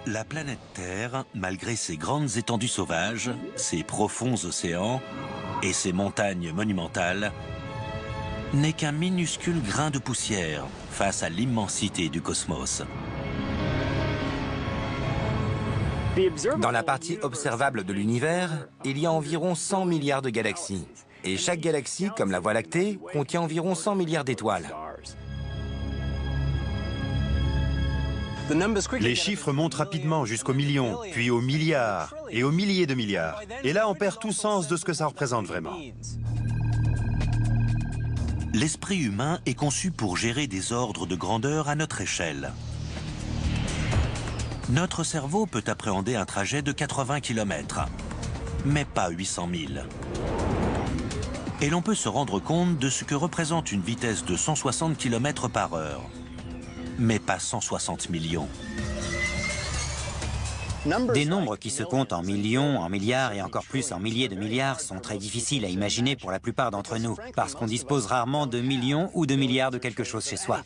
La planète Terre, malgré ses grandes étendues sauvages, ses profonds océans et ses montagnes monumentales, n'est qu'un minuscule grain de poussière face à l'immensité du cosmos. Dans la partie observable de l'univers, il y a environ 100 milliards de galaxies. Et chaque galaxie, comme la Voie lactée, contient environ 100 milliards d'étoiles. Les chiffres montent rapidement jusqu'aux millions, puis aux milliards et aux milliers de milliards. Et là, on perd tout sens de ce que ça représente vraiment. L'esprit humain est conçu pour gérer des ordres de grandeur à notre échelle. Notre cerveau peut appréhender un trajet de 80 km, mais pas 800 000. Et l'on peut se rendre compte de ce que représente une vitesse de 160 km par heure, mais pas 160 millions. Des nombres qui se comptent en millions, en milliards et encore plus en milliers de milliards sont très difficiles à imaginer pour la plupart d'entre nous, parce qu'on dispose rarement de millions ou de milliards de quelque chose chez soi.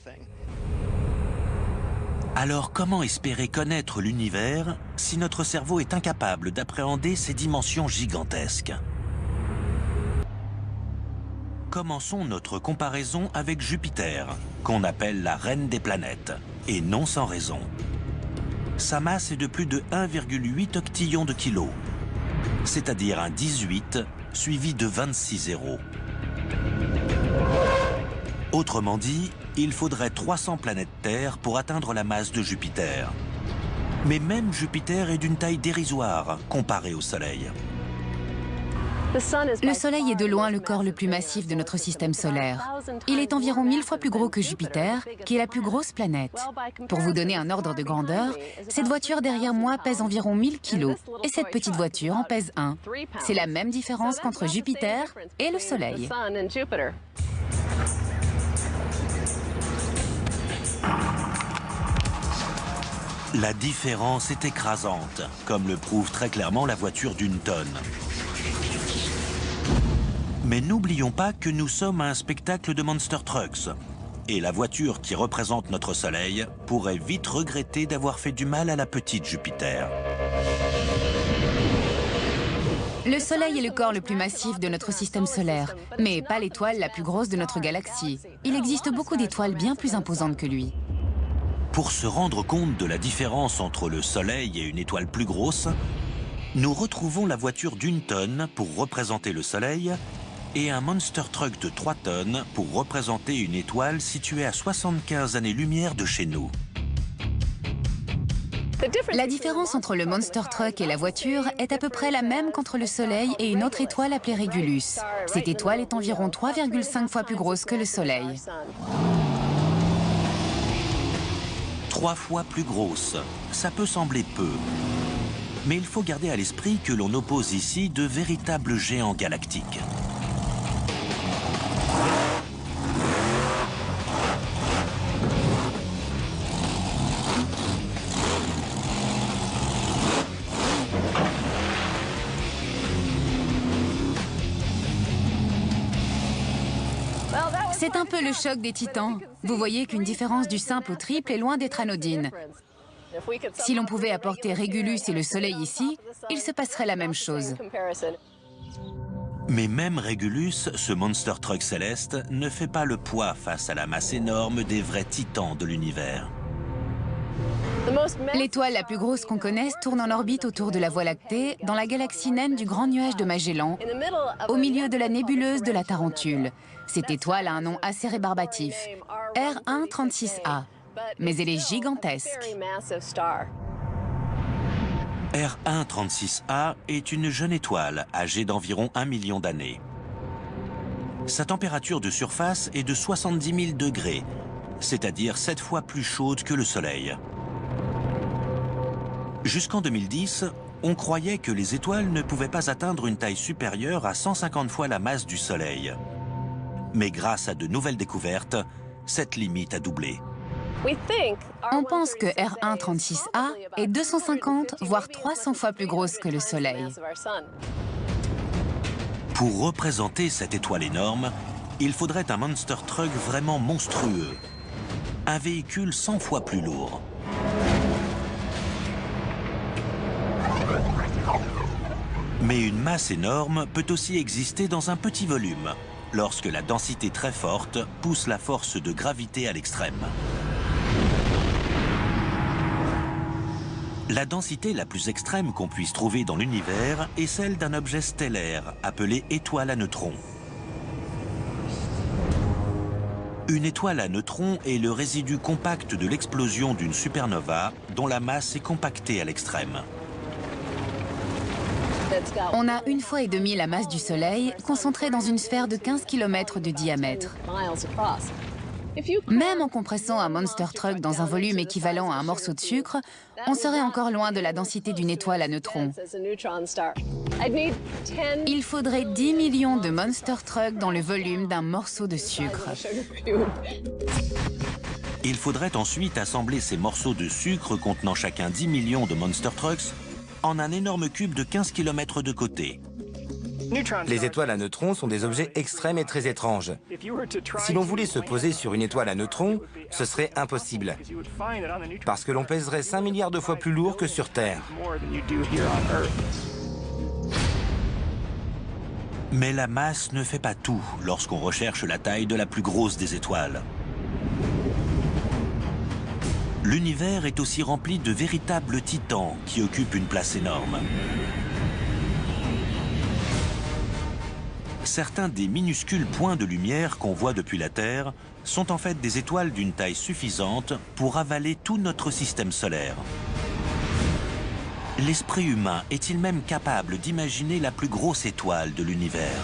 Alors comment espérer connaître l'univers si notre cerveau est incapable d'appréhender ces dimensions gigantesques? Commençons notre comparaison avec Jupiter, qu'on appelle la reine des planètes, et non sans raison. Sa masse est de plus de 1,8 octillons de kilos, c'est-à-dire un 18 suivi de 26 zéros. Autrement dit, il faudrait 300 planètes Terre pour atteindre la masse de Jupiter. Mais même Jupiter est d'une taille dérisoire comparée au Soleil. Le Soleil est de loin le corps le plus massif de notre système solaire. Il est environ 1000 fois plus gros que Jupiter, qui est la plus grosse planète. Pour vous donner un ordre de grandeur, cette voiture derrière moi pèse environ 1000 kilos, et cette petite voiture en pèse 1. C'est la même différence qu'entre Jupiter et le Soleil. La différence est écrasante, comme le prouve très clairement la voiture d'une tonne. Mais n'oublions pas que nous sommes à un spectacle de Monster Trucks. Et la voiture qui représente notre Soleil pourrait vite regretter d'avoir fait du mal à la petite Jupiter. Le Soleil est le corps le plus massif de notre système solaire, mais pas l'étoile la plus grosse de notre galaxie. Il existe beaucoup d'étoiles bien plus imposantes que lui. Pour se rendre compte de la différence entre le Soleil et une étoile plus grosse, nous retrouvons la voiture d'une tonne pour représenter le Soleil et un Monster Truck de 3 tonnes pour représenter une étoile située à 75 années-lumière de chez nous. La différence entre le Monster Truck et la voiture est à peu près la même qu'entre le Soleil et une autre étoile appelée Régulus. Cette étoile est environ 3,5 fois plus grosse que le Soleil. 3 fois plus grosse, ça peut sembler peu. Mais il faut garder à l'esprit que l'on oppose ici de véritables géants galactiques. C'est un peu le choc des titans. Vous voyez qu'une différence du simple au triple est loin d'être anodine. Si l'on pouvait apporter Régulus et le Soleil ici, il se passerait la même chose. Mais même Régulus, ce Monster Truck céleste, ne fait pas le poids face à la masse énorme des vrais titans de l'univers. L'étoile la plus grosse qu'on connaisse tourne en orbite autour de la Voie lactée, dans la galaxie naine du Grand Nuage de Magellan, au milieu de la nébuleuse de la Tarentule. Cette étoile a un nom assez rébarbatif, R136A, mais elle est gigantesque. R136A est une jeune étoile âgée d'environ 1 million d'années. Sa température de surface est de 70 000 degrés, c'est-à-dire 7 fois plus chaude que le Soleil. Jusqu'en 2010, on croyait que les étoiles ne pouvaient pas atteindre une taille supérieure à 150 fois la masse du Soleil. Mais grâce à de nouvelles découvertes, cette limite a doublé. On pense que R136A est 250 voire 300 fois plus grosse que le Soleil. Pour représenter cette étoile énorme, il faudrait un Monster Truck vraiment monstrueux. Un véhicule 100 fois plus lourd. Mais une masse énorme peut aussi exister dans un petit volume, lorsque la densité très forte pousse la force de gravité à l'extrême. La densité la plus extrême qu'on puisse trouver dans l'univers est celle d'un objet stellaire appelé étoile à neutrons. Une étoile à neutrons est le résidu compact de l'explosion d'une supernova dont la masse est compactée à l'extrême. On a 1,5 fois la masse du Soleil concentrée dans une sphère de 15 km de diamètre. Même en compressant un monster truck dans un volume équivalent à un morceau de sucre, on serait encore loin de la densité d'une étoile à neutrons. Il faudrait 10 millions de monster trucks dans le volume d'un morceau de sucre. Il faudrait ensuite assembler ces morceaux de sucre contenant chacun 10 millions de monster trucks en un énorme cube de 15 km de côté. Les étoiles à neutrons sont des objets extrêmes et très étranges. Si l'on voulait se poser sur une étoile à neutrons, ce serait impossible, parce que l'on pèserait 5 milliards de fois plus lourd que sur Terre. Mais la masse ne fait pas tout lorsqu'on recherche la taille de la plus grosse des étoiles. L'univers est aussi rempli de véritables titans qui occupent une place énorme. Certains des minuscules points de lumière qu'on voit depuis la Terre sont en fait des étoiles d'une taille suffisante pour avaler tout notre système solaire. L'esprit humain est-il même capable d'imaginer la plus grosse étoile de l'univers ?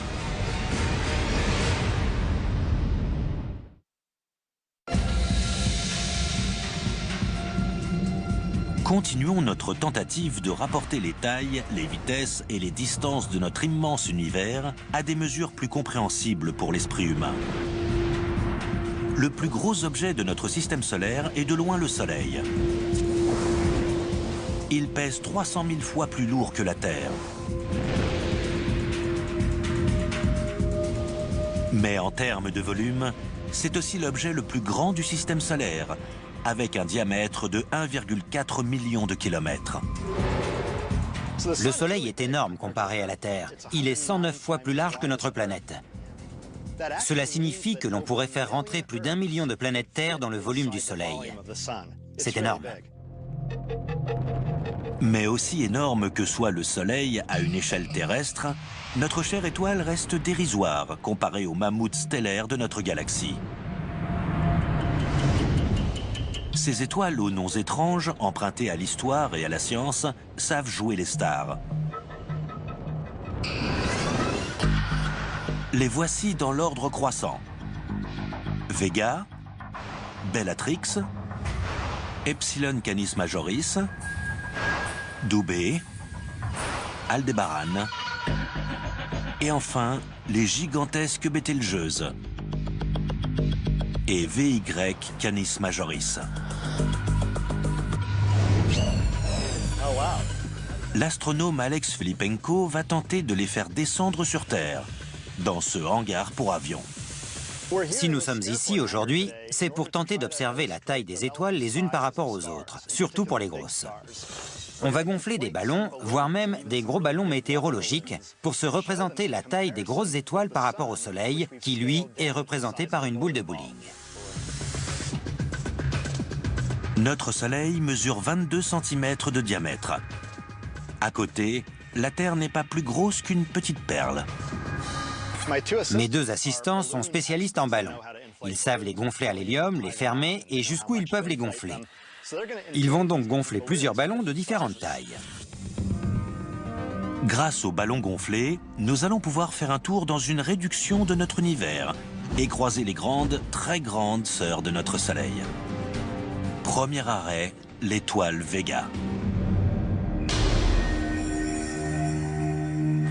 Continuons notre tentative de rapporter les tailles, les vitesses et les distances de notre immense univers à des mesures plus compréhensibles pour l'esprit humain. Le plus gros objet de notre système solaire est de loin le Soleil. Il pèse 300 000 fois plus lourd que la Terre. Mais en termes de volume, c'est aussi l'objet le plus grand du système solaire, avec un diamètre de 1,4 million de kilomètres. Le Soleil est énorme comparé à la Terre. Il est 109 fois plus large que notre planète. Cela signifie que l'on pourrait faire rentrer plus d'1 million de planètes Terre dans le volume du Soleil. C'est énorme. Mais aussi énorme que soit le Soleil à une échelle terrestre, notre chère étoile reste dérisoire comparée aux mammouths stellaires de notre galaxie. Ces étoiles aux noms étranges, empruntées à l'histoire et à la science, savent jouer les stars. Les voici dans l'ordre croissant. Vega, Bellatrix, Epsilon Canis Majoris, Dubhe, Aldébaran, et enfin les gigantesques Bételgeuses et VY Canis Majoris. L'astronome Alex Filippenko va tenter de les faire descendre sur Terre, dans ce hangar pour avions. Si nous sommes ici aujourd'hui, c'est pour tenter d'observer la taille des étoiles les unes par rapport aux autres, surtout pour les grosses. On va gonfler des ballons, voire même des gros ballons météorologiques, pour se représenter la taille des grosses étoiles par rapport au Soleil, qui, lui, est représenté par une boule de bowling. Notre Soleil mesure 22 cm de diamètre. À côté, la Terre n'est pas plus grosse qu'une petite perle. Mes deux assistants sont spécialistes en ballons. Ils savent les gonfler à l'hélium, les fermer et jusqu'où ils peuvent les gonfler. Ils vont donc gonfler plusieurs ballons de différentes tailles. Grâce aux ballons gonflés, nous allons pouvoir faire un tour dans une réduction de notre univers et croiser les grandes, très grandes sœurs de notre Soleil. Premier arrêt, l'étoile Vega.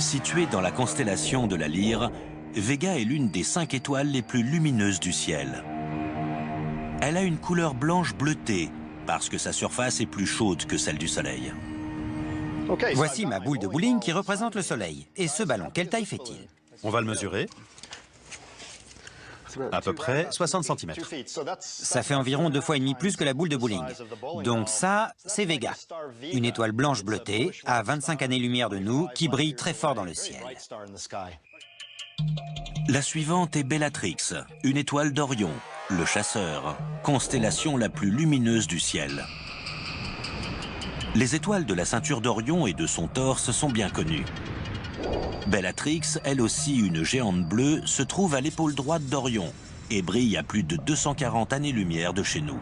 Située dans la constellation de la Lyre, Vega est l'une des 5 étoiles les plus lumineuses du ciel. Elle a une couleur blanche bleutée, parce que sa surface est plus chaude que celle du Soleil. Voici ma boule de bowling qui représente le Soleil. Et ce ballon, quelle taille fait-il? On va le mesurer. à peu près 60 cm. Ça fait environ 2,5 fois plus que la boule de bowling. Donc ça, c'est Vega, une étoile blanche bleutée à 25 années-lumière de nous qui brille très fort dans le ciel. La suivante est Bellatrix, une étoile d'Orion, le chasseur, constellation la plus lumineuse du ciel. Les étoiles de la ceinture d'Orion et de son torse sont bien connues. Bellatrix, elle aussi une géante bleue, se trouve à l'épaule droite d'Orion et brille à plus de 240 années-lumière de chez nous.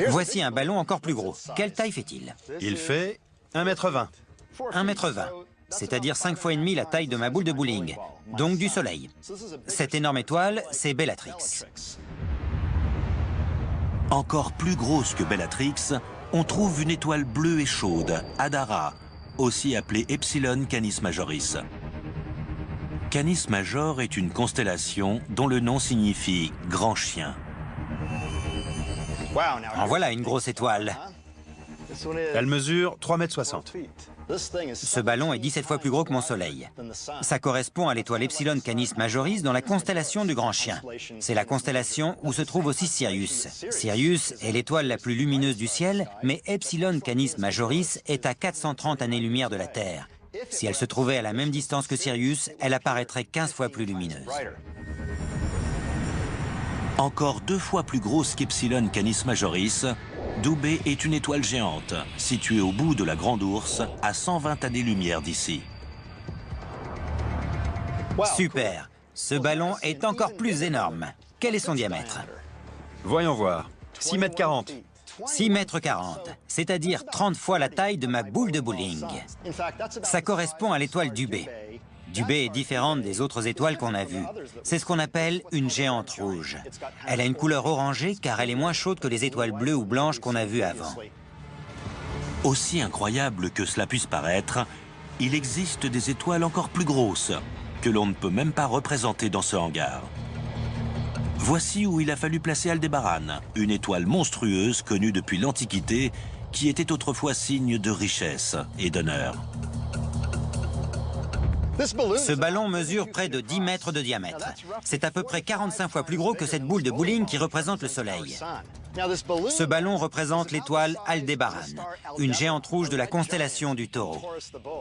Voici un ballon encore plus gros. Quelle taille fait-il? Il fait 1,20 m. 1,20 m, c'est-à-dire 5,5 fois la taille de ma boule de bowling, donc du Soleil. Cette énorme étoile, c'est Bellatrix. Encore plus grosse que Bellatrix, on trouve une étoile bleue et chaude, Hadara, aussi appelée Epsilon Canis Majoris. Canis Major est une constellation dont le nom signifie « grand chien ». En voilà une grosse étoile. Elle mesure 3,60 m. Ce ballon est 17 fois plus gros que mon Soleil. Ça correspond à l'étoile Epsilon Canis Majoris dans la constellation du Grand Chien. C'est la constellation où se trouve aussi Sirius. Sirius est l'étoile la plus lumineuse du ciel, mais Epsilon Canis Majoris est à 430 années-lumière de la Terre. Si elle se trouvait à la même distance que Sirius, elle apparaîtrait 15 fois plus lumineuse. Encore 2 fois plus grosse qu'Epsilon Canis Majoris, Dubhe est une étoile géante, située au bout de la Grande Ourse, à 120 années-lumière d'ici. Super! Ce ballon est encore plus énorme. Quel est son diamètre? Voyons voir. 6,40 m. 6,40 m, c'est-à-dire 30 fois la taille de ma boule de bowling. Ça correspond à l'étoile Dubhe. Dubhe est différente des autres étoiles qu'on a vues. C'est ce qu'on appelle une géante rouge. Elle a une couleur orangée car elle est moins chaude que les étoiles bleues ou blanches qu'on a vues avant. Aussi incroyable que cela puisse paraître, il existe des étoiles encore plus grosses, que l'on ne peut même pas représenter dans ce hangar. Voici où il a fallu placer Aldébaran, une étoile monstrueuse connue depuis l'Antiquité, qui était autrefois signe de richesse et d'honneur. Ce ballon mesure près de 10 mètres de diamètre. C'est à peu près 45 fois plus gros que cette boule de bowling qui représente le Soleil. Ce ballon représente l'étoile Aldébaran, une géante rouge de la constellation du Taureau.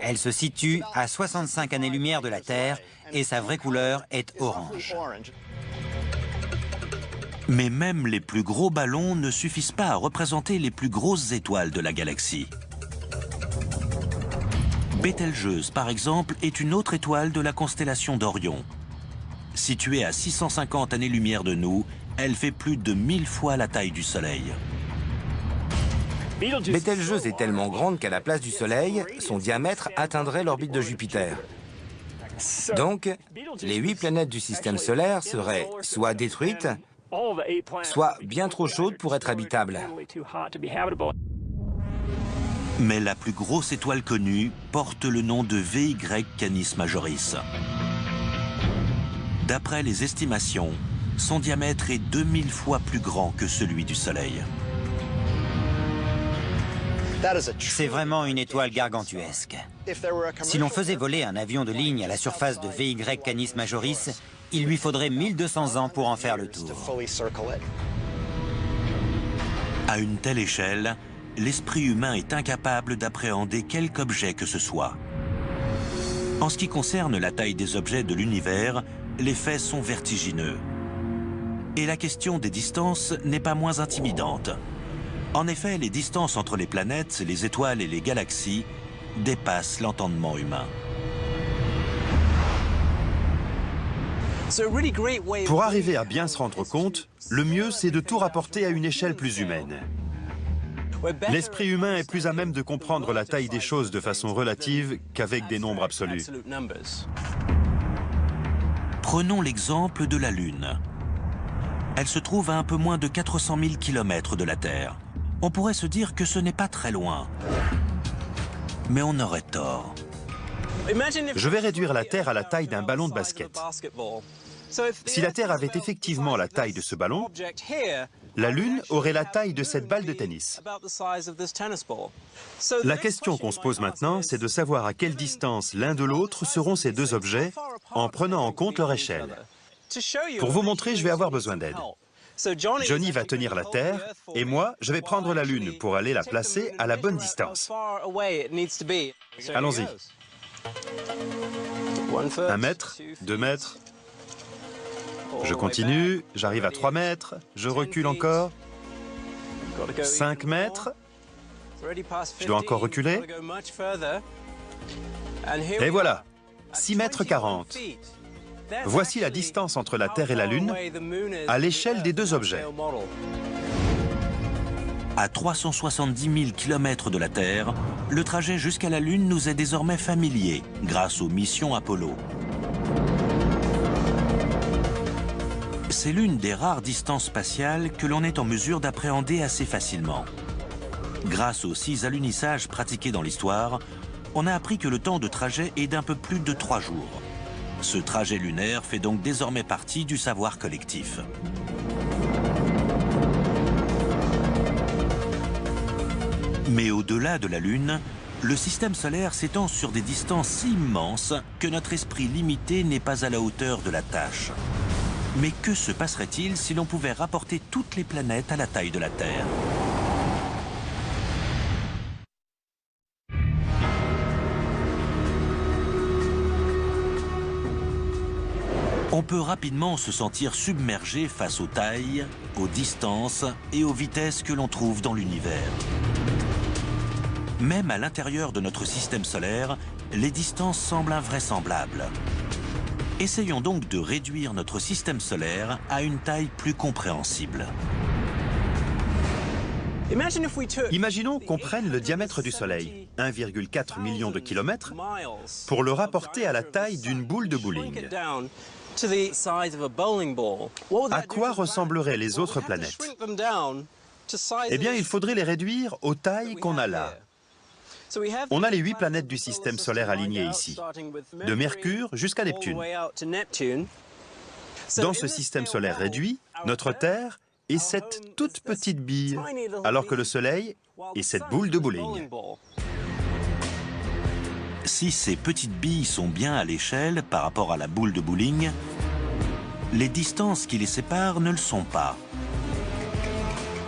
Elle se situe à 65 années-lumière de la Terre et sa vraie couleur est orange. Mais même les plus gros ballons ne suffisent pas à représenter les plus grosses étoiles de la galaxie. Bételgeuse, par exemple, est une autre étoile de la constellation d'Orion. Située à 650 années-lumière de nous, elle fait plus de 1000 fois la taille du Soleil. Bételgeuse est tellement grande qu'à la place du Soleil, son diamètre atteindrait l'orbite de Jupiter. Donc, les 8 planètes du système solaire seraient soit détruites, soit bien trop chaudes pour être habitables. Mais la plus grosse étoile connue porte le nom de VY Canis Majoris. D'après les estimations, son diamètre est 2000 fois plus grand que celui du Soleil. C'est vraiment une étoile gargantuesque. Si l'on faisait voler un avion de ligne à la surface de VY Canis Majoris, il lui faudrait 1200 ans pour en faire le tour. À une telle échelle, l'esprit humain est incapable d'appréhender quelque objet que ce soit. En ce qui concerne la taille des objets de l'univers, les faits sont vertigineux. Et la question des distances n'est pas moins intimidante. En effet, les distances entre les planètes, les étoiles et les galaxies dépassent l'entendement humain. Pour arriver à bien se rendre compte, le mieux c'est de tout rapporter à une échelle plus humaine. L'esprit humain est plus à même de comprendre la taille des choses de façon relative qu'avec des nombres absolus. Prenons l'exemple de la Lune. Elle se trouve à un peu moins de 400 000 km de la Terre. On pourrait se dire que ce n'est pas très loin. Mais on aurait tort. Je vais réduire la Terre à la taille d'un ballon de basket. Si la Terre avait effectivement la taille de ce ballon, la Lune aurait la taille de cette balle de tennis. La question qu'on se pose maintenant, c'est de savoir à quelle distance l'un de l'autre seront ces deux objets en prenant en compte leur échelle. Pour vous montrer, je vais avoir besoin d'aide. Johnny va tenir la Terre et moi, je vais prendre la Lune pour aller la placer à la bonne distance. Allons-y. 1 mètre, 2 mètres. Je continue, j'arrive à 3 mètres, je recule encore. 5 mètres. Je dois encore reculer. Et voilà, 6 mètres 40. Voici la distance entre la Terre et la Lune à l'échelle des deux objets. À 370 000 km de la Terre, le trajet jusqu'à la Lune nous est désormais familier grâce aux missions Apollo. C'est l'une des rares distances spatiales que l'on est en mesure d'appréhender assez facilement. Grâce aux 6 alunissages pratiqués dans l'histoire, on a appris que le temps de trajet est d'un peu plus de 3 jours. Ce trajet lunaire fait donc désormais partie du savoir collectif. Mais au-delà de la Lune, le système solaire s'étend sur des distances si immenses que notre esprit limité n'est pas à la hauteur de la tâche. Mais que se passerait-il si l'on pouvait rapporter toutes les planètes à la taille de la Terre ? On peut rapidement se sentir submergé face aux tailles, aux distances et aux vitesses que l'on trouve dans l'univers. Même à l'intérieur de notre système solaire, les distances semblent invraisemblables. Essayons donc de réduire notre système solaire à une taille plus compréhensible. Imaginons qu'on prenne le diamètre du Soleil, 1,4 million de kilomètres, pour le rapporter à la taille d'une boule de bowling. À quoi ressembleraient les autres planètes? Eh bien, il faudrait les réduire aux tailles qu'on a là. On a les 8 planètes du système solaire alignées ici, de Mercure jusqu'à Neptune. Dans ce système solaire réduit, notre Terre est cette toute petite bille, alors que le Soleil est cette boule de bowling. Si ces petites billes sont bien à l'échelle par rapport à la boule de bowling, les distances qui les séparent ne le sont pas.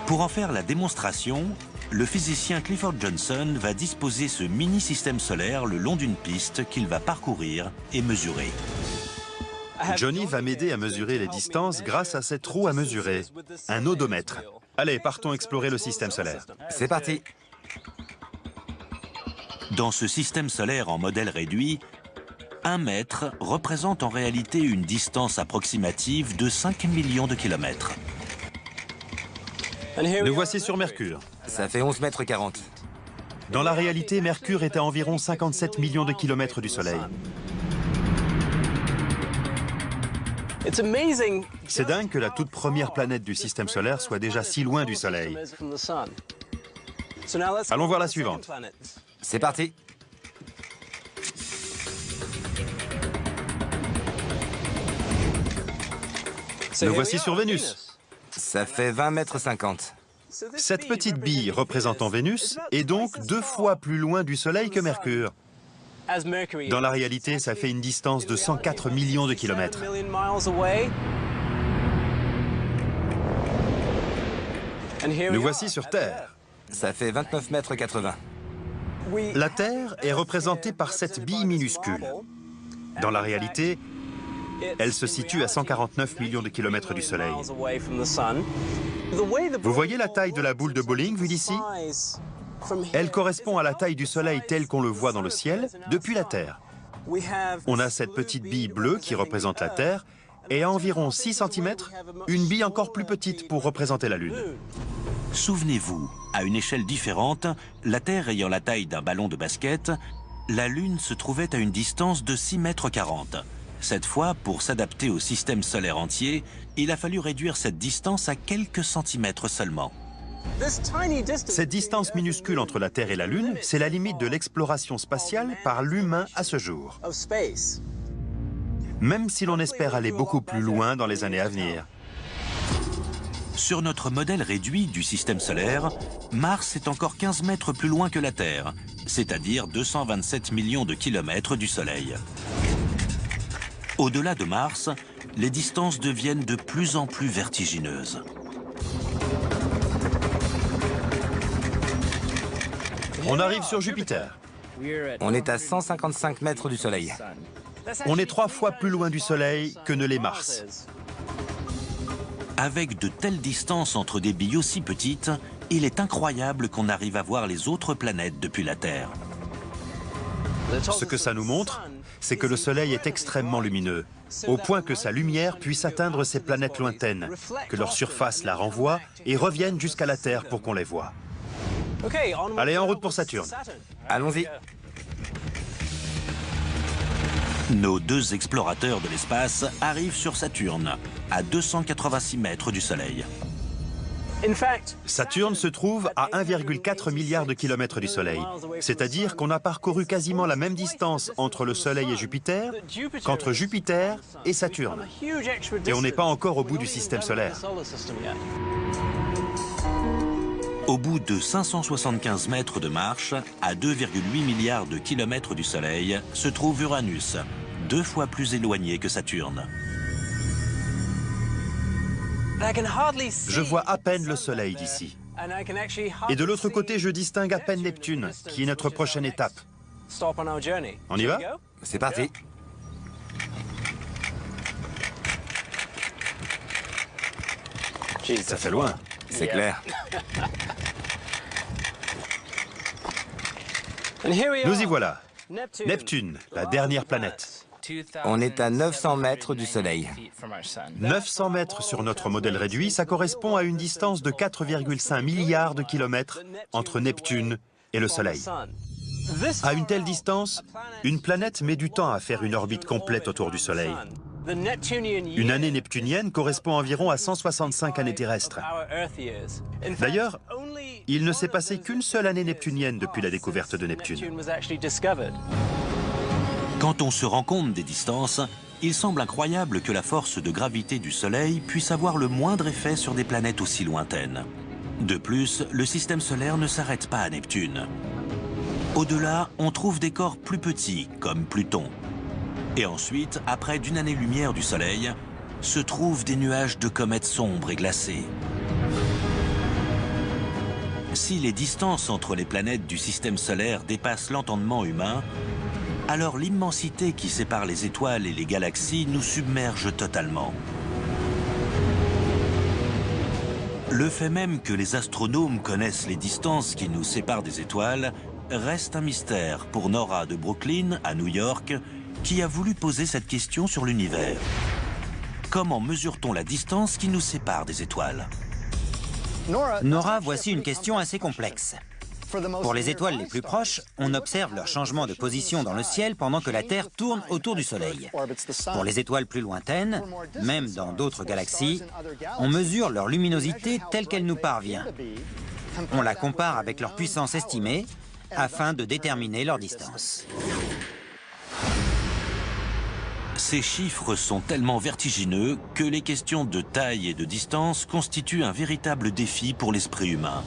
Pour en faire la démonstration, le physicien Clifford Johnson va disposer ce mini-système solaire le long d'une piste qu'il va parcourir et mesurer. Johnny va m'aider à mesurer les distances grâce à cette roue à mesurer, un odomètre. Allez, partons explorer le système solaire. C'est parti. Dans ce système solaire en modèle réduit, 1 mètre représente en réalité une distance approximative de 5 millions de kilomètres. Nous voici sur Mercure. Ça fait 11 mètres 40. Dans la réalité, Mercure est à environ 57 millions de kilomètres du Soleil. C'est dingue que la toute première planète du système solaire soit déjà si loin du Soleil. Allons voir la suivante. C'est parti. Nous voici sur Vénus. Ça fait 20 mètres 50. Cette petite bille représentant Vénus est donc 2 fois plus loin du Soleil que Mercure. Dans la réalité, ça fait une distance de 104 millions de kilomètres. Nous voici sur Terre. Ça fait 29 mètres 80. La Terre est représentée par cette bille minuscule. Dans la réalité, elle se situe à 149 millions de kilomètres du Soleil. Vous voyez la taille de la boule de bowling vue d'ici? Elle correspond à la taille du Soleil tel qu'on le voit dans le ciel depuis la Terre. On a cette petite bille bleue qui représente la Terre et à environ 6 cm, une bille encore plus petite pour représenter la Lune. Souvenez-vous, à une échelle différente, la Terre ayant la taille d'un ballon de basket, la Lune se trouvait à une distance de 6 mètres 40. Cette fois, pour s'adapter au système solaire entier, il a fallu réduire cette distance à quelques centimètres seulement. Cette distance minuscule entre la Terre et la Lune, c'est la limite de l'exploration spatiale par l'humain à ce jour. Même si l'on espère aller beaucoup plus loin dans les années à venir. Sur notre modèle réduit du système solaire, Mars est encore 15 mètres plus loin que la Terre, c'est-à-dire 227 millions de kilomètres du Soleil. Au-delà de Mars, les distances deviennent de plus en plus vertigineuses. On arrive sur Jupiter. On est à 155 mètres du Soleil. On est 3 fois plus loin du Soleil que ne l'est Mars. Avec de telles distances entre des billes aussi petites, il est incroyable qu'on arrive à voir les autres planètes depuis la Terre. Ce que ça nous montre, c'est que le Soleil est extrêmement lumineux, au point que sa lumière puisse atteindre ces planètes lointaines, que leur surface la renvoie et revienne jusqu'à la Terre pour qu'on les voie. Allez, en route pour Saturne. Allons-y. Nos 2 explorateurs de l'espace arrivent sur Saturne, à 286 mètres du Soleil. Saturne se trouve à 1,4 milliard de kilomètres du Soleil. C'est-à-dire qu'on a parcouru quasiment la même distance entre le Soleil et Jupiter qu'entre Jupiter et Saturne. Et on n'est pas encore au bout du système solaire. Au bout de 575 mètres de marche, à 2,8 milliards de kilomètres du Soleil, se trouve Uranus, 2 fois plus éloigné que Saturne. Je vois à peine le Soleil d'ici. Et de l'autre côté, je distingue à peine Neptune, qui est notre prochaine étape. On y va? C'est parti. Ça fait loin. C'est clair. Nous y voilà. Neptune, la dernière planète. On est à 900 mètres du Soleil. 900 mètres sur notre modèle réduit, ça correspond à une distance de 4,5 milliards de kilomètres entre Neptune et le Soleil. À une telle distance, une planète met du temps à faire une orbite complète autour du Soleil. Une année neptunienne correspond environ à 165 années terrestres. D'ailleurs, il ne s'est passé qu'une seule année neptunienne depuis la découverte de Neptune. Quand on se rend compte des distances, il semble incroyable que la force de gravité du Soleil puisse avoir le moindre effet sur des planètes aussi lointaines. De plus, le système solaire ne s'arrête pas à Neptune. Au-delà, on trouve des corps plus petits, comme Pluton. Et ensuite, à près d'une année-lumière du Soleil, se trouvent des nuages de comètes sombres et glacées. Si les distances entre les planètes du système solaire dépassent l'entendement humain, alors l'immensité qui sépare les étoiles et les galaxies nous submerge totalement. Le fait même que les astronomes connaissent les distances qui nous séparent des étoiles reste un mystère pour Nora de Brooklyn, à New York, qui a voulu poser cette question sur l'univers. Comment mesure-t-on la distance qui nous sépare des étoiles? Nora, voici une question assez complexe. Pour les étoiles les plus proches, on observe leur changement de position dans le ciel pendant que la Terre tourne autour du Soleil. Pour les étoiles plus lointaines, même dans d'autres galaxies, on mesure leur luminosité telle qu'elle nous parvient. On la compare avec leur puissance estimée afin de déterminer leur distance. Ces chiffres sont tellement vertigineux que les questions de taille et de distance constituent un véritable défi pour l'esprit humain.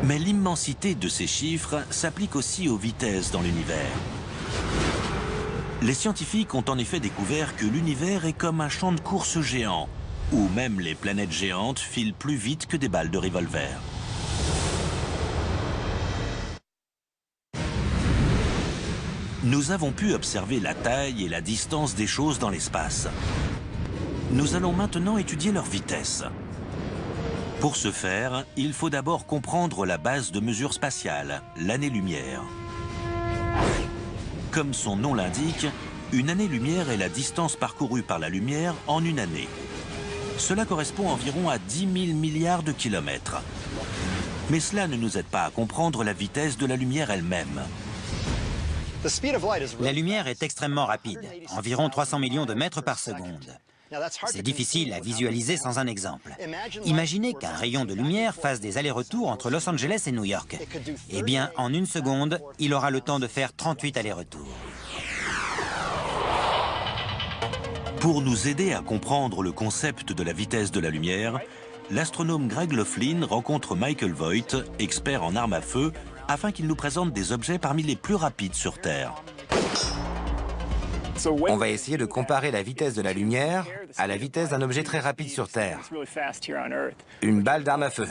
Mais l'immensité de ces chiffres s'applique aussi aux vitesses dans l'univers. Les scientifiques ont en effet découvert que l'univers est comme un champ de course géant, où même les planètes géantes filent plus vite que des balles de revolver. Nous avons pu observer la taille et la distance des choses dans l'espace. Nous allons maintenant étudier leur vitesse. Pour ce faire, il faut d'abord comprendre la base de mesure spatiale, l'année-lumière. Comme son nom l'indique, une année-lumière est la distance parcourue par la lumière en une année. Cela correspond environ à 10 000 milliards de kilomètres. Mais cela ne nous aide pas à comprendre la vitesse de la lumière elle-même. La lumière est extrêmement rapide, environ 300 millions de mètres par seconde. C'est difficile à visualiser sans un exemple. Imaginez qu'un rayon de lumière fasse des allers-retours entre Los Angeles et New York. Eh bien, en une seconde, il aura le temps de faire 38 allers-retours. Pour nous aider à comprendre le concept de la vitesse de la lumière, l'astronome Greg Laughlin rencontre Michael Voigt, expert en armes à feu, afin qu'il nous présente des objets parmi les plus rapides sur Terre. On va essayer de comparer la vitesse de la lumière à la vitesse d'un objet très rapide sur Terre. Une balle d'arme à feu.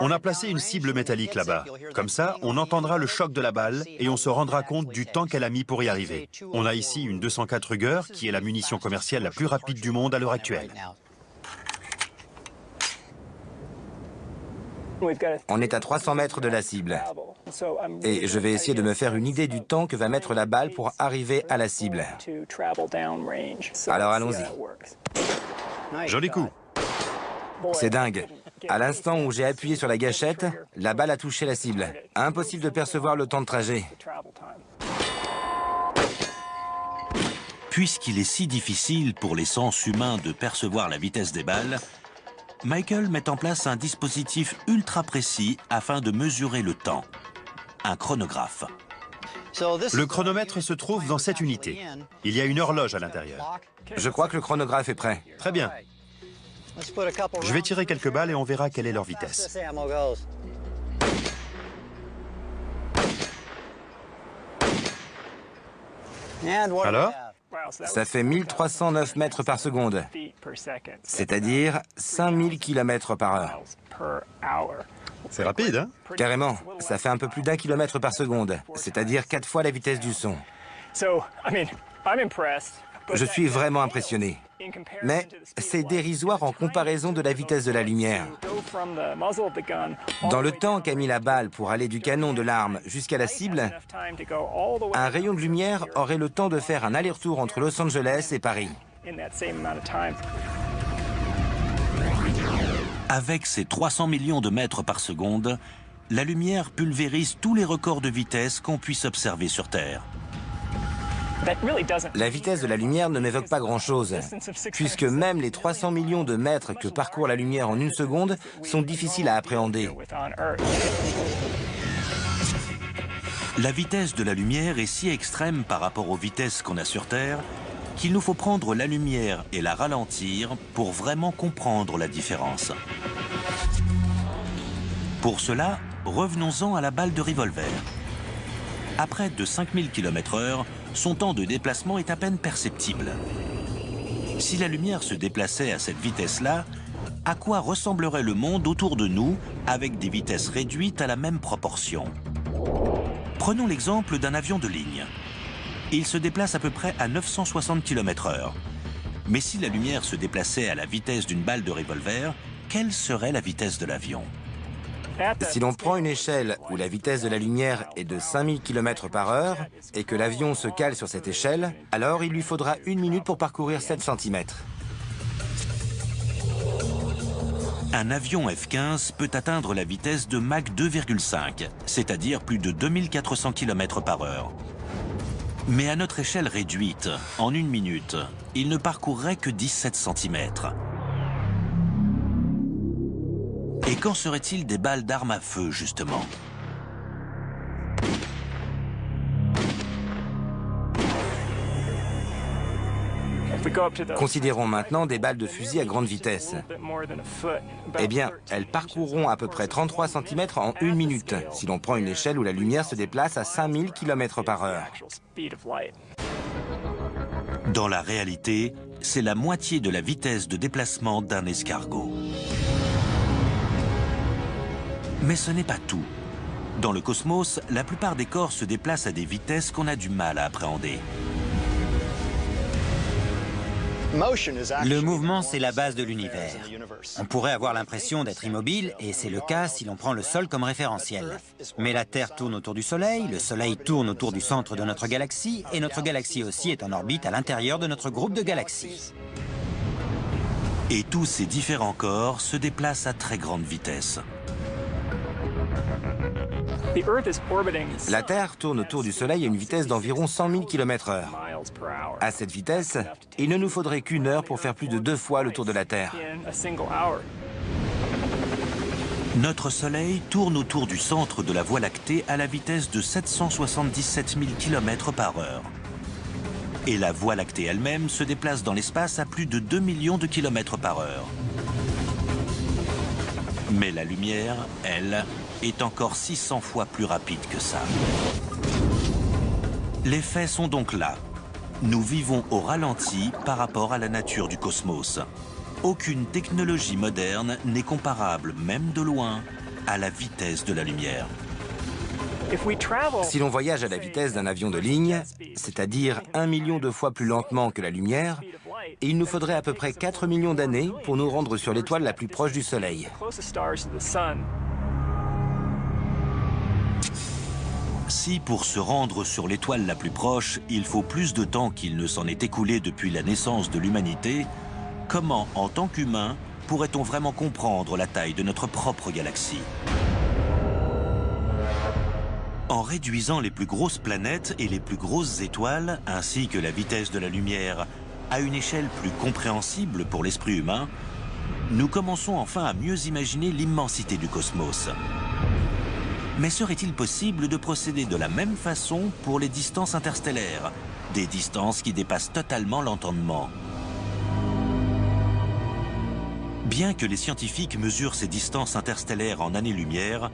On a placé une cible métallique là-bas. Comme ça, on entendra le choc de la balle et on se rendra compte du temps qu'elle a mis pour y arriver. On a ici une 204 Ruger, qui est la munition commerciale la plus rapide du monde à l'heure actuelle. On est à 300 mètres de la cible. Et je vais essayer de me faire une idée du temps que va mettre la balle pour arriver à la cible. Alors allons-y. Joli coup. C'est dingue. À l'instant où j'ai appuyé sur la gâchette, la balle a touché la cible. Impossible de percevoir le temps de trajet. Puisqu'il est si difficile pour les sens humains de percevoir la vitesse des balles, Michael met en place un dispositif ultra précis afin de mesurer le temps. Un chronographe. Le chronomètre se trouve dans cette unité. Il y a une horloge à l'intérieur. Je crois que le chronographe est prêt. Très bien. Je vais tirer quelques balles et on verra quelle est leur vitesse. Alors? Ça fait 1309 mètres par seconde, c'est-à-dire 5000 km par heure. C'est rapide, hein? Carrément, ça fait un peu plus d'1 km par seconde, c'est-à-dire 4 fois la vitesse du son. Je suis vraiment impressionné. Mais c'est dérisoire en comparaison de la vitesse de la lumière. Dans le temps qu'a mis la balle pour aller du canon de l'arme jusqu'à la cible, un rayon de lumière aurait le temps de faire un aller-retour entre Los Angeles et Paris. Avec ses 300 millions de mètres par seconde, la lumière pulvérise tous les records de vitesse qu'on puisse observer sur Terre. La vitesse de la lumière ne m'évoque pas grand-chose, puisque même les 300 millions de mètres que parcourt la lumière en une seconde sont difficiles à appréhender. La vitesse de la lumière est si extrême par rapport aux vitesses qu'on a sur Terre qu'il nous faut prendre la lumière et la ralentir pour vraiment comprendre la différence. Pour cela, revenons-en à la balle de revolver. À près de 5000 km/h, son temps de déplacement est à peine perceptible. Si la lumière se déplaçait à cette vitesse-là, à quoi ressemblerait le monde autour de nous avec des vitesses réduites à la même proportion? Prenons l'exemple d'un avion de ligne. Il se déplace à peu près à 960 km/h. Mais si la lumière se déplaçait à la vitesse d'une balle de revolver, quelle serait la vitesse de l'avion? Si l'on prend une échelle où la vitesse de la lumière est de 5000 km par heure et que l'avion se cale sur cette échelle, alors il lui faudra 1 minute pour parcourir 7 cm. Un avion F-15 peut atteindre la vitesse de Mach 2,5, c'est-à-dire plus de 2400 km par heure. Mais à notre échelle réduite, en 1 minute, il ne parcourrait que 17 cm. Et qu'en serait-il des balles d'armes à feu, justement? Considérons maintenant des balles de fusil à grande vitesse. Eh bien, elles parcourront à peu près 33 cm en 1 minute, si l'on prend une échelle où la lumière se déplace à 5000 km par heure. Dans la réalité, c'est la moitié de la vitesse de déplacement d'un escargot. Mais ce n'est pas tout. Dans le cosmos, la plupart des corps se déplacent à des vitesses qu'on a du mal à appréhender. Le mouvement, c'est la base de l'univers. On pourrait avoir l'impression d'être immobile, et c'est le cas si l'on prend le sol comme référentiel. Mais la Terre tourne autour du Soleil, le Soleil tourne autour du centre de notre galaxie, et notre galaxie aussi est en orbite à l'intérieur de notre groupe de galaxies. Et tous ces différents corps se déplacent à très grande vitesse. La Terre tourne autour du Soleil à une vitesse d'environ 100 000 km/h. À cette vitesse, il ne nous faudrait qu'1 heure pour faire plus de 2 fois le tour de la Terre. Notre Soleil tourne autour du centre de la Voie lactée à la vitesse de 777 000 km par heure. Et la Voie lactée elle-même se déplace dans l'espace à plus de 2 millions de km par heure. Mais la lumière, elle, est encore 600 fois plus rapide que ça. Les faits sont donc là. Nous vivons au ralenti par rapport à la nature du cosmos. Aucune technologie moderne n'est comparable, même de loin, à la vitesse de la lumière. Si l'on voyage à la vitesse d'un avion de ligne, c'est-à-dire 1 million de fois plus lentement que la lumière, il nous faudrait à peu près 4 millions d'années pour nous rendre sur l'étoile la plus proche du Soleil. Si pour se rendre sur l'étoile la plus proche, il faut plus de temps qu'il ne s'en est écoulé depuis la naissance de l'humanité, comment, en tant qu'humain, pourrait-on vraiment comprendre la taille de notre propre galaxie? En réduisant les plus grosses planètes et les plus grosses étoiles, ainsi que la vitesse de la lumière, à une échelle plus compréhensible pour l'esprit humain, nous commençons enfin à mieux imaginer l'immensité du cosmos. Mais serait-il possible de procéder de la même façon pour les distances interstellaires, des distances qui dépassent totalement l'entendement? Bien que les scientifiques mesurent ces distances interstellaires en années-lumière,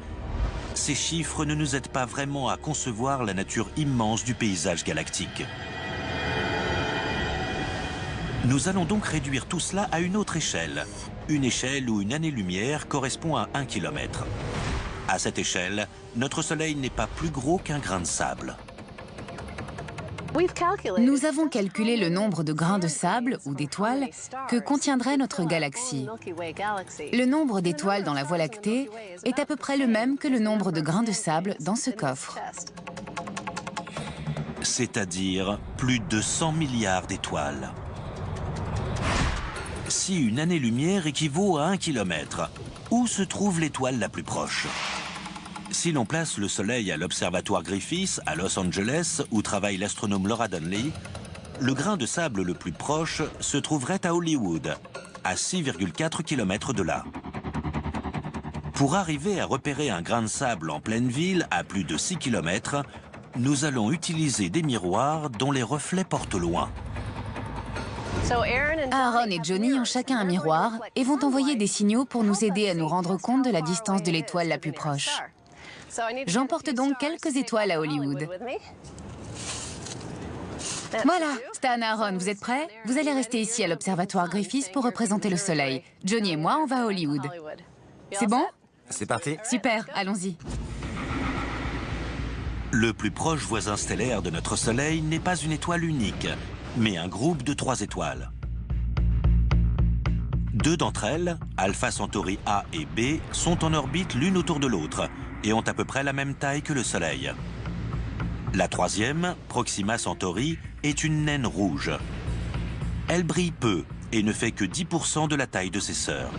ces chiffres ne nous aident pas vraiment à concevoir la nature immense du paysage galactique. Nous allons donc réduire tout cela à une autre échelle, une échelle où une année-lumière correspond à 1 km. À cette échelle, notre Soleil n'est pas plus gros qu'un grain de sable. Nous avons calculé le nombre de grains de sable ou d'étoiles que contiendrait notre galaxie. Le nombre d'étoiles dans la Voie lactée est à peu près le même que le nombre de grains de sable dans ce coffre. C'est-à-dire plus de 100 milliards d'étoiles. Si une année-lumière équivaut à 1 km, où se trouve l'étoile la plus proche? Si l'on place le Soleil à l'observatoire Griffith à Los Angeles, où travaille l'astronome Laura Donnelly, le grain de sable le plus proche se trouverait à Hollywood, à 6,4 km de là. Pour arriver à repérer un grain de sable en pleine ville à plus de 6 km, nous allons utiliser des miroirs dont les reflets portent loin. Aaron et Johnny ont chacun un miroir et vont envoyer des signaux pour nous aider à nous rendre compte de la distance de l'étoile la plus proche. J'emporte donc quelques étoiles à Hollywood. Voilà, Stan et Aaron, vous êtes prêts? Vous allez rester ici à l'observatoire Griffith pour représenter le Soleil. Johnny et moi, on va à Hollywood. C'est bon? C'est parti. Super, allons-y. Le plus proche voisin stellaire de notre Soleil n'est pas une étoile unique, mais un groupe de 3 étoiles. 2 d'entre elles, Alpha Centauri A et B, sont en orbite l'une autour de l'autre et ont à peu près la même taille que le Soleil. La troisième, Proxima Centauri, est une naine rouge. Elle brille peu et ne fait que 10% de la taille de ses sœurs.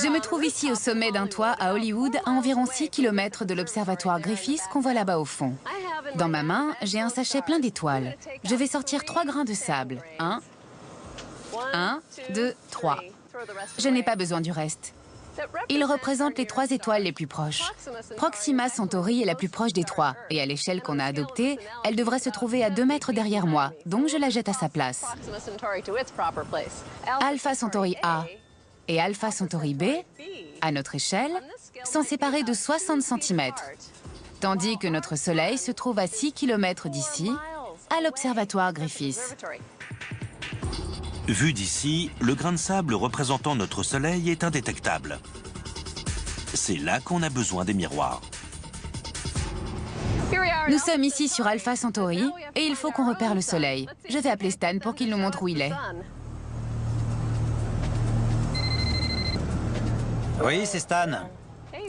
Je me trouve ici au sommet d'un toit à Hollywood, à environ 6 km de l'observatoire Griffith qu'on voit là-bas au fond. Dans ma main, j'ai un sachet plein d'étoiles. Je vais sortir 3 grains de sable. 1, 2, 3. Je n'ai pas besoin du reste. Ils représentent les 3 étoiles les plus proches. Proxima Centauri est la plus proche des 3, et à l'échelle qu'on a adoptée, elle devrait se trouver à 2 mètres derrière moi, donc je la jette à sa place. Alpha Centauri A et Alpha Centauri B, à notre échelle, sont séparés de 60 cm, tandis que notre Soleil se trouve à 6 km d'ici, à l'observatoire Griffith. Vu d'ici, le grain de sable représentant notre Soleil est indétectable. C'est là qu'on a besoin des miroirs. Nous sommes ici sur Alpha Centauri, et il faut qu'on repère le Soleil. Je vais appeler Stan pour qu'il nous montre où il est. Oui, c'est Stan.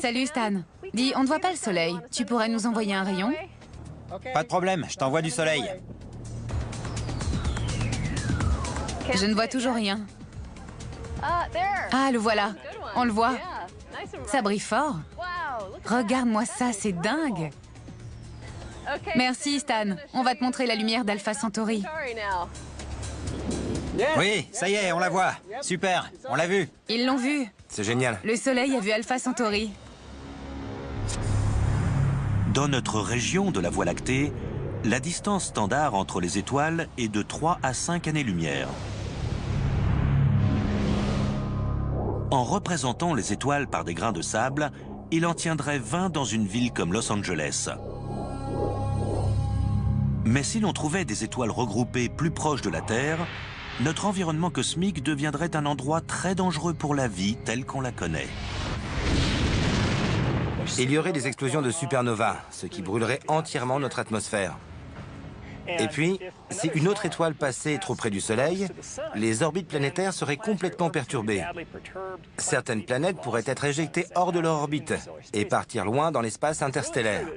Salut Stan. Dis, on ne voit pas le Soleil. Tu pourrais nous envoyer un rayon? Pas de problème, je t'envoie du Soleil. Je ne vois toujours rien. Ah, le voilà. On le voit. Ça brille fort. Regarde-moi ça, c'est dingue. Merci Stan. On va te montrer la lumière d'Alpha Centauri. Oui, ça y est, on la voit. Super, on l'a vu. Ils l'ont vu. C'est génial. Le Soleil a vu Alpha Centauri. Dans notre région de la Voie lactée, la distance standard entre les étoiles est de 3 à 5 années-lumière. En représentant les étoiles par des grains de sable, il en tiendrait 20 dans une ville comme Los Angeles. Mais si l'on trouvait des étoiles regroupées plus proches de la Terre, notre environnement cosmique deviendrait un endroit très dangereux pour la vie telle qu'on la connaît. Il y aurait des explosions de supernovas, ce qui brûlerait entièrement notre atmosphère. Et puis, si une autre étoile passait trop près du Soleil, les orbites planétaires seraient complètement perturbées. Certaines planètes pourraient être éjectées hors de leur orbite et partir loin dans l'espace interstellaire.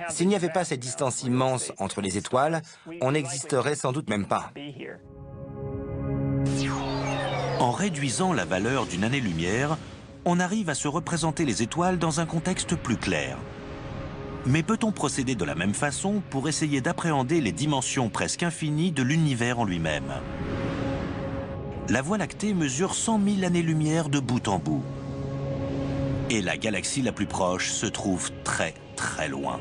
S'il n'y avait pas cette distance immense entre les étoiles, on n'existerait sans doute même pas. En réduisant la valeur d'une année-lumière, on arrive à se représenter les étoiles dans un contexte plus clair. Mais peut-on procéder de la même façon pour essayer d'appréhender les dimensions presque infinies de l'univers en lui-même? La Voie lactée mesure 100 000 années-lumière de bout en bout. Et la galaxie la plus proche se trouve très très loin.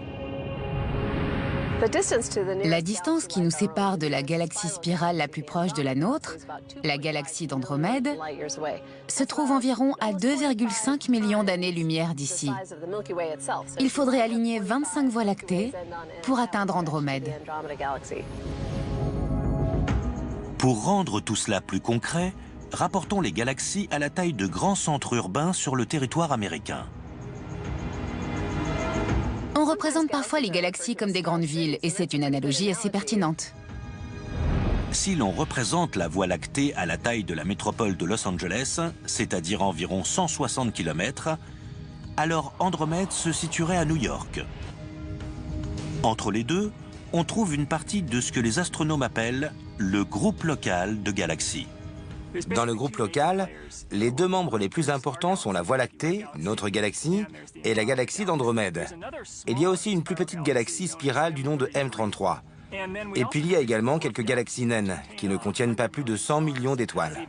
La distance qui nous sépare de la galaxie spirale la plus proche de la nôtre, la galaxie d'Andromède, se trouve environ à 2,5 millions d'années-lumière d'ici. Il faudrait aligner 25 voies lactées pour atteindre Andromède. Pour rendre tout cela plus concret, rapportons les galaxies à la taille de grands centres urbains sur le territoire américain. On représente parfois les galaxies comme des grandes villes, et c'est une analogie assez pertinente. Si l'on représente la Voie lactée à la taille de la métropole de Los Angeles, c'est-à-dire environ 160 km, alors Andromède se situerait à New York. Entre les deux, on trouve une partie de ce que les astronomes appellent le groupe local de galaxies. Dans le groupe local, les deux membres les plus importants sont la Voie lactée, notre galaxie, et la galaxie d'Andromède. Il y a aussi une plus petite galaxie spirale du nom de M33. Et puis il y a également quelques galaxies naines, qui ne contiennent pas plus de 100 millions d'étoiles.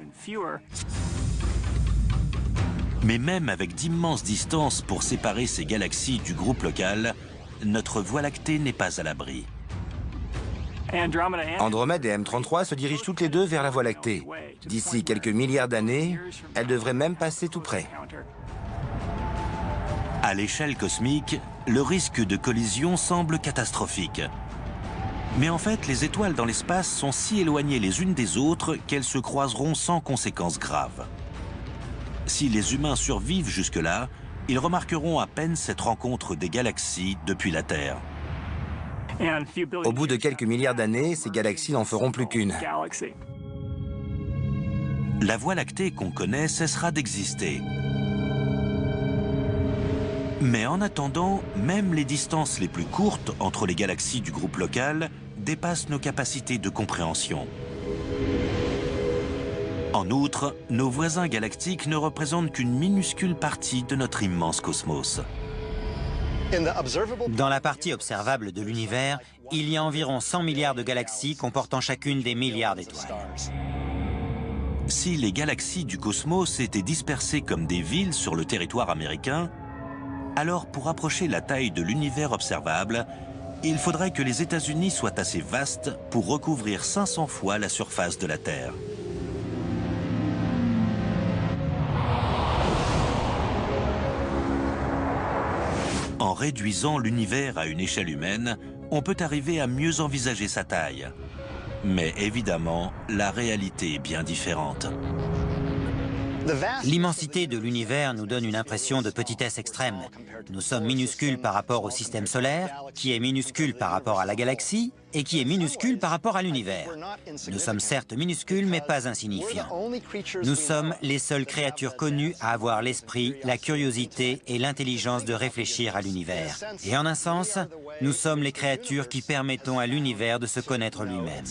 Mais même avec d'immenses distances pour séparer ces galaxies du groupe local, notre Voie lactée n'est pas à l'abri. Andromède et M33 se dirigent toutes les deux vers la Voie lactée. D'ici quelques milliards d'années, elles devraient même passer tout près. À l'échelle cosmique, le risque de collision semble catastrophique. Mais en fait, les étoiles dans l'espace sont si éloignées les unes des autres qu'elles se croiseront sans conséquences graves. Si les humains survivent jusque-là, ils remarqueront à peine cette rencontre des galaxies depuis la Terre. Au bout de quelques milliards d'années, ces galaxies n'en feront plus qu'une. La Voie lactée qu'on connaît cessera d'exister. Mais en attendant, même les distances les plus courtes entre les galaxies du groupe local dépassent nos capacités de compréhension. En outre, nos voisins galactiques ne représentent qu'une minuscule partie de notre immense cosmos. Dans la partie observable de l'univers, il y a environ 100 milliards de galaxies comportant chacune des milliards d'étoiles. Si les galaxies du cosmos étaient dispersées comme des villes sur le territoire américain, alors pour approcher la taille de l'univers observable, il faudrait que les États-Unis soient assez vastes pour recouvrir 500 fois la surface de la Terre. En réduisant l'univers à une échelle humaine, on peut arriver à mieux envisager sa taille. Mais évidemment, la réalité est bien différente. L'immensité de l'univers nous donne une impression de petitesse extrême. Nous sommes minuscules par rapport au système solaire, qui est minuscule par rapport à la galaxie, et qui est minuscule par rapport à l'univers. Nous sommes certes minuscules, mais pas insignifiants. Nous sommes les seules créatures connues à avoir l'esprit, la curiosité et l'intelligence de réfléchir à l'univers. Et en un sens, nous sommes les créatures qui permettons à l'univers de se connaître lui-même.